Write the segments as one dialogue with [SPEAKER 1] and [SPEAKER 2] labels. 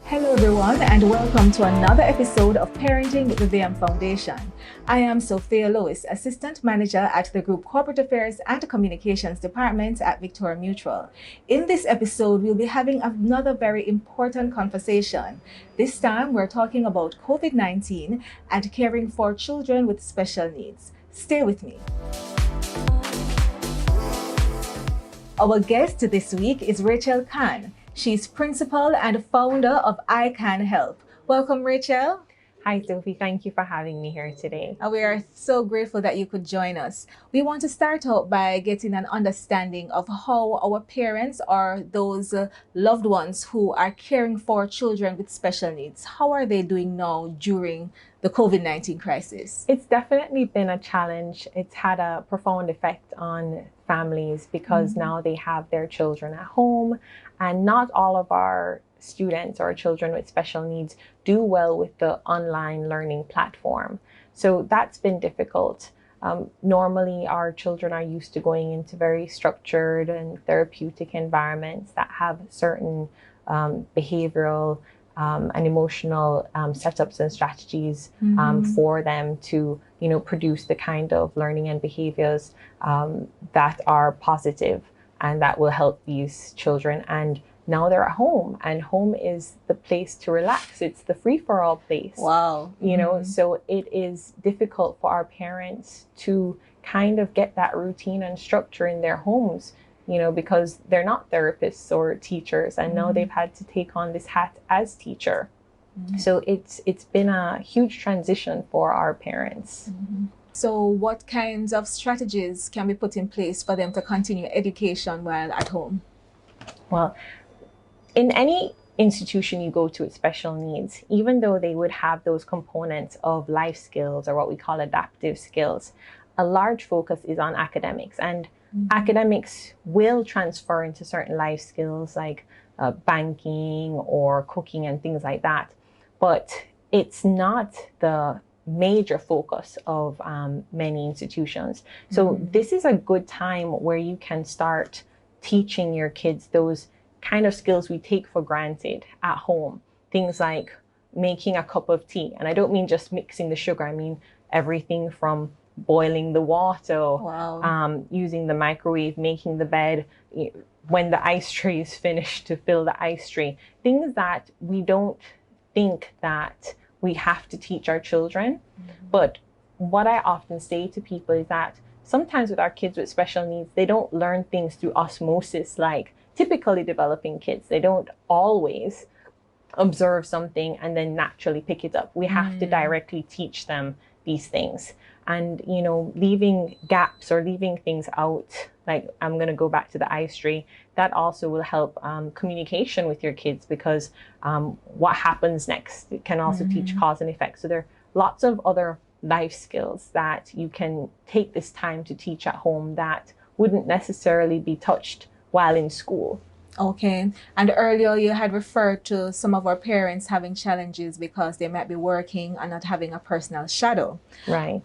[SPEAKER 1] Hello, everyone, and welcome to another episode of Parenting with the VM Foundation. I am Sophia Lewis, Assistant Manager at the Group Corporate Affairs and Communications Department at Victoria Mutual. In this episode, we'll be having another very important conversation. This time, we're talking about COVID-19 and caring for children with special needs. Stay with me. Our guest this week is Rachel Khan. She's principal and founder of I Can Help. Welcome, Rachel.
[SPEAKER 2] Hi, Sophie. Thank you for having me here today.
[SPEAKER 1] We are so grateful that you could join us. We want to start out by getting an understanding of how our parents or those loved ones who are caring for children with special needs, how are they doing now during the COVID-19 crisis?
[SPEAKER 2] It's definitely been a challenge. It's had a profound effect on families because now they have their children at home, and not all of our students or children with special needs do well with the online learning platform. So that's been difficult. Normally, our children are used to going into very structured and therapeutic environments that have certain behavioral and emotional setups and strategies for them to, produce the kind of learning and behaviors that are positive and that will help these children. And now they're at home, and home is the place to relax. It's the free-for-all place.
[SPEAKER 1] Wow.
[SPEAKER 2] So it is difficult for our parents to kind of get that routine and structure in their homes, because they're not therapists or teachers, and now they've had to take on this hat as teacher. So it's been a huge transition for our parents.
[SPEAKER 1] So what kinds of strategies can be put in place for them to continue education while at home?
[SPEAKER 2] Well, in any institution you go to with special needs, even though they would have those components of life skills or what we call adaptive skills, a large focus is on academics. And academics will transfer into certain life skills like banking or cooking and things like that. But it's not the major focus of many institutions. So this is a good time where you can start teaching your kids those kind of skills we take for granted at home. Things like making a cup of tea. And I don't mean just mixing the sugar. I mean everything from boiling the water, using the microwave, making the bed, when the ice tray is finished to fill the ice tray. Things that we don't think that we have to teach our children. But what I often say to people is that sometimes with our kids with special needs, they don't learn things through osmosis like typically developing kids. They don't always observe something and then naturally pick it up. We have to directly teach them these things. And, leaving gaps or leaving things out, like I'm going to go back to the ice tray, that also will help communication with your kids, because what happens next, it can also teach cause and effect. So there are lots of other life skills that you can take this time to teach at home that wouldn't necessarily be touched while in school.
[SPEAKER 1] Okay. And earlier you had referred to some of our parents having challenges because they might be working and not having a personal shadow.
[SPEAKER 2] Right.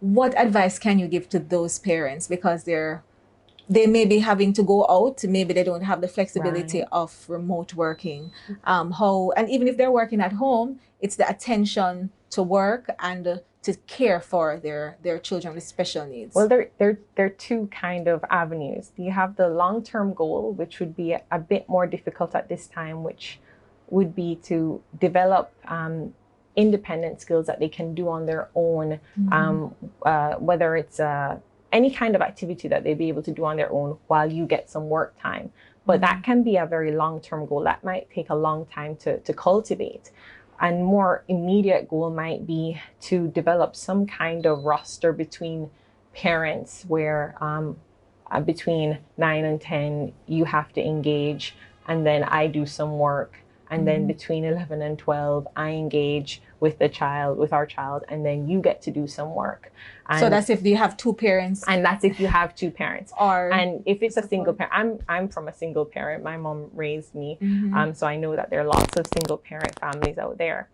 [SPEAKER 1] What advice can you give to those parents? Because they may be having to go out, maybe they don't have the flexibility of remote working. And even if they're working at home, it's the attention to work and to care for their children with special needs.
[SPEAKER 2] Well, there are two kind of avenues. You have the long-term goal, which would be a bit more difficult at this time, which would be to develop independent skills that they can do on their own, whether it's any kind of activity that they'd be able to do on their own while you get some work time. But that can be a very long-term goal. That might take a long time to cultivate. And more immediate goal might be to develop some kind of roster between parents where between 9 and 10, you have to engage, and then I do some work. And then between 11 and 12, I engage with our child, and then you get to do some work. And
[SPEAKER 1] so that's if you have two parents.
[SPEAKER 2] And that's if you have two parents. And if it's a single parent, I'm from a single parent. My mom raised me. So I know that there are lots of single parent families out there.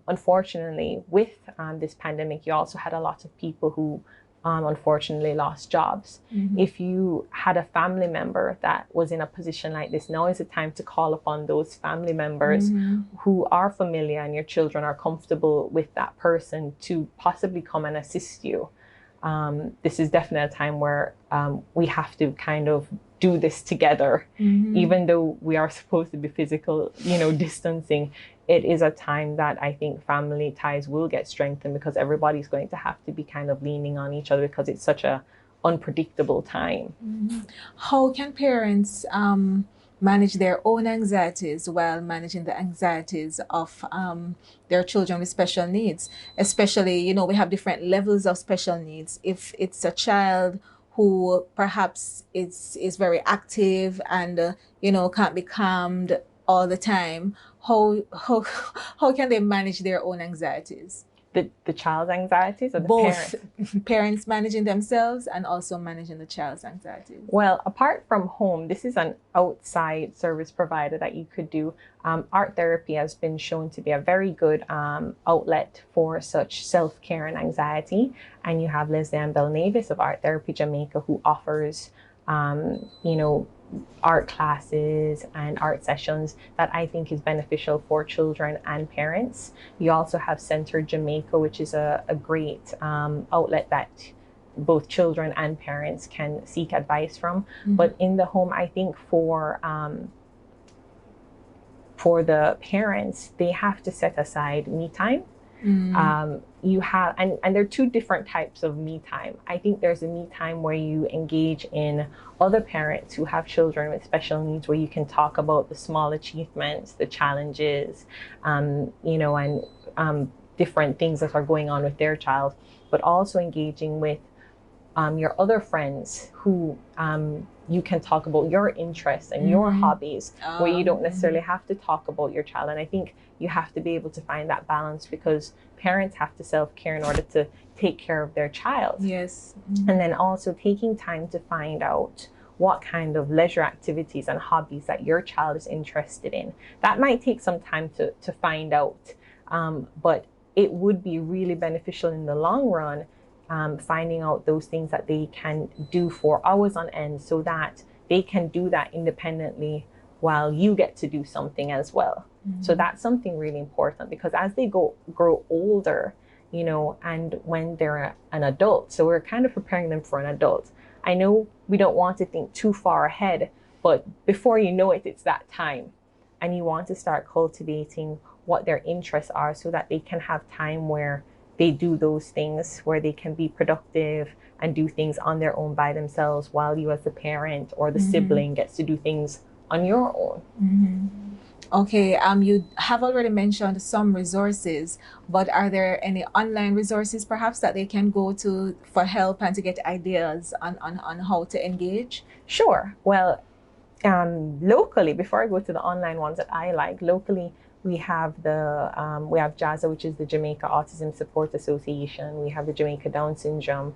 [SPEAKER 2] Unfortunately, with this pandemic, you also had a lot of people who unfortunately lost jobs. If you had a family member that was in a position like this, now is the time to call upon those family members who are familiar and your children are comfortable with that person to possibly come and assist you. This is definitely a time where we have to kind of do this together. Even though we are supposed to be physical, distancing, it is a time that I think family ties will get strengthened because everybody's going to have to be kind of leaning on each other because it's such a unpredictable time.
[SPEAKER 1] How can parents manage their own anxieties while managing the anxieties of their children with special needs? Especially, we have different levels of special needs. If it's a child who perhaps is very active and can't be calmed all the time, how can they manage their own anxieties?
[SPEAKER 2] The child's anxieties or the
[SPEAKER 1] Both
[SPEAKER 2] parents?
[SPEAKER 1] Parents managing themselves and also managing the child's anxieties.
[SPEAKER 2] Well, apart from home, this is an outside service provider that you could do. Art therapy has been shown to be a very good outlet for such self-care and anxiety. And you have Leslie Belnavis of Art Therapy Jamaica, who offers, art classes and art sessions that I think is beneficial for children and parents. You also have Center Jamaica, which is a great outlet that both children and parents can seek advice from. But in the home, I think for the parents, they have to set aside me time. You have, and there are two different types of me time. I think there's a me time where you engage in other parents who have children with special needs, where you can talk about the small achievements, the challenges, and different things that are going on with their child, but also engaging with your other friends who you can talk about your interests and your hobbies, where you don't necessarily have to talk about your child. And I think you have to be able to find that balance because parents have to self-care in order to take care of their child.
[SPEAKER 1] Yes.
[SPEAKER 2] And then also taking time to find out what kind of leisure activities and hobbies that your child is interested in. That might take some time to find out, but it would be really beneficial in the long run, finding out those things that they can do for hours on end so that they can do that independently while you get to do something as well. So that's something really important because as they grow older, and when they're an adult, so we're kind of preparing them for an adult. I know we don't want to think too far ahead, but before you know it, it's that time. And you want to start cultivating what their interests are so that they can have time where they do those things, where they can be productive and do things on their own by themselves while you as the parent or the sibling gets to do things on your own.
[SPEAKER 1] Okay, you have already mentioned some resources, but are there any online resources perhaps that they can go to for help and to get ideas on how to engage?
[SPEAKER 2] Sure. Well, locally, before I go to the online ones that I like, locally, we have JASA, which is the Jamaica Autism Support Association. We have the Jamaica Down Syndrome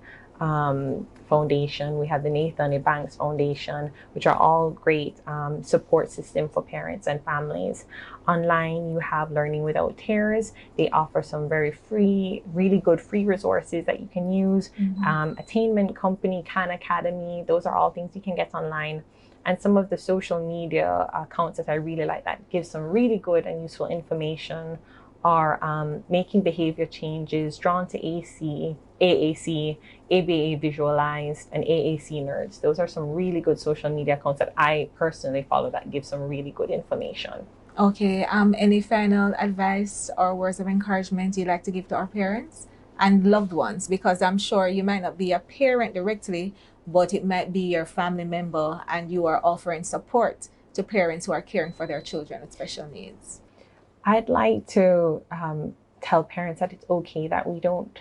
[SPEAKER 2] Foundation. We have the Nathan A. Banks Foundation, which are all great support system for parents and families. Online, you have Learning Without Tears. They offer some really good free resources that you can use. Attainment Company, Khan Academy, those are all things you can get online. And some of the social media accounts that I really like that give some really good and useful information are Making Behavior Changes, Drawn to AAC, ABA Visualized, and AAC Nerds. Those are some really good social media accounts that I personally follow that give some really good information.
[SPEAKER 1] Okay, any final advice or words of encouragement you'd like to give to our parents and loved ones? Because I'm sure you might not be a parent directly, but it might be your family member and you are offering support to parents who are caring for their children with special needs.
[SPEAKER 2] I'd like to tell parents that it's okay that we don't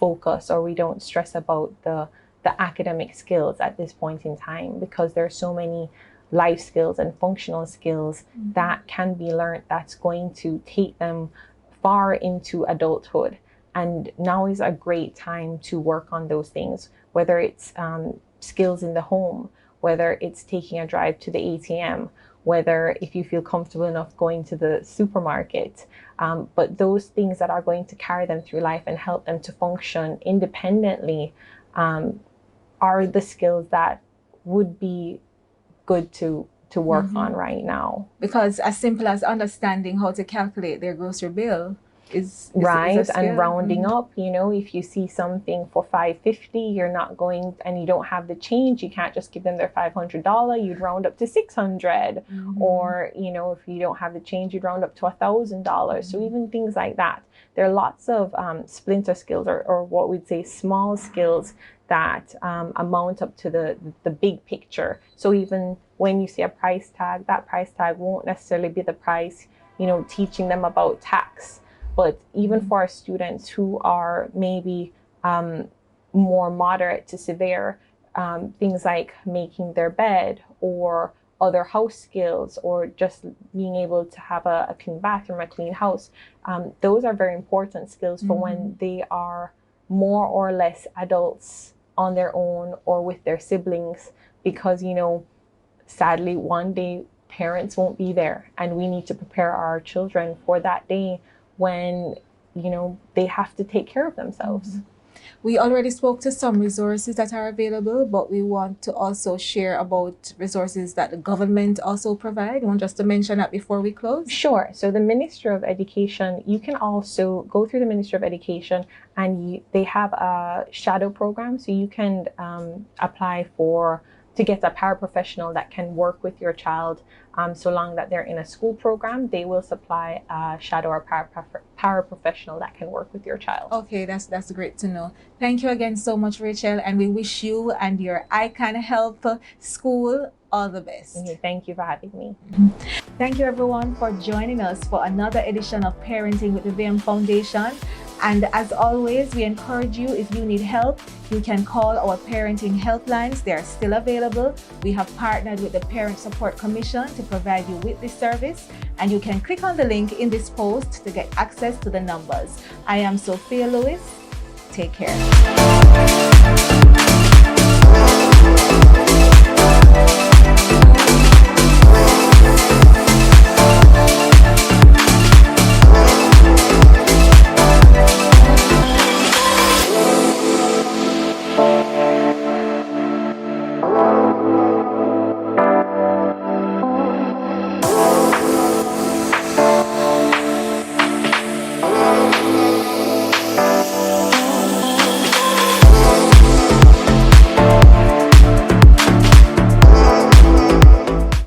[SPEAKER 2] focus or we don't stress about the academic skills at this point in time, because there are so many life skills and functional skills that can be learned that's going to take them far into adulthood. And now is a great time to work on those things, whether it's skills in the home, whether it's taking a drive to the ATM, whether if you feel comfortable enough going to the supermarket, but those things that are going to carry them through life and help them to function independently are the skills that would be good to work on right now.
[SPEAKER 1] Because as simple as understanding how to calculate their grocery bill is
[SPEAKER 2] right,
[SPEAKER 1] a skill.
[SPEAKER 2] and rounding up, you know, if you see something for $5.50, you're not going, and you don't have the change, you can't just give them their $500, you'd round up to $600. Or, you know, if you don't have the change, you'd round up to $1,000. So even things like that. There are lots of splinter skills, or what we'd say small skills that amount up to the big picture. So even when you see a price tag, that price tag won't necessarily be the price, you know, teaching them about tax. But even for our students who are maybe more moderate to severe, things like making their bed or other house skills, or just being able to have a clean bathroom, a clean house, those are very important skills for when they are more or less adults on their own or with their siblings, because, you know, sadly, one day parents won't be there, and we need to prepare our children for that day when, you know, they have to take care of themselves.
[SPEAKER 1] We already spoke to some resources that are available, but we want to also share about resources that the government also provide. You want just to mention that before we close?
[SPEAKER 2] Sure. So the Ministry of Education, you can also go through the Ministry of Education, and they have a shadow program. So you can apply to get a paraprofessional that can work with your child. So long that they're in a school program, they will supply a shadow or paraprofessional that can work with your child.
[SPEAKER 1] Okay, that's great to know. Thank you again so much, Rachel, and we wish you and your ICANN Help School all the best.
[SPEAKER 2] Okay, thank you for having me.
[SPEAKER 1] Thank you everyone for joining us for another edition of Parenting with the VM Foundation. And as always, we encourage you, if you need help, you can call our parenting helplines. They are still available. We have partnered with the Parent Support Commission to provide you with this service, and you can click on the link in this post to get access to the numbers. I am Sophia Lewis. Take care.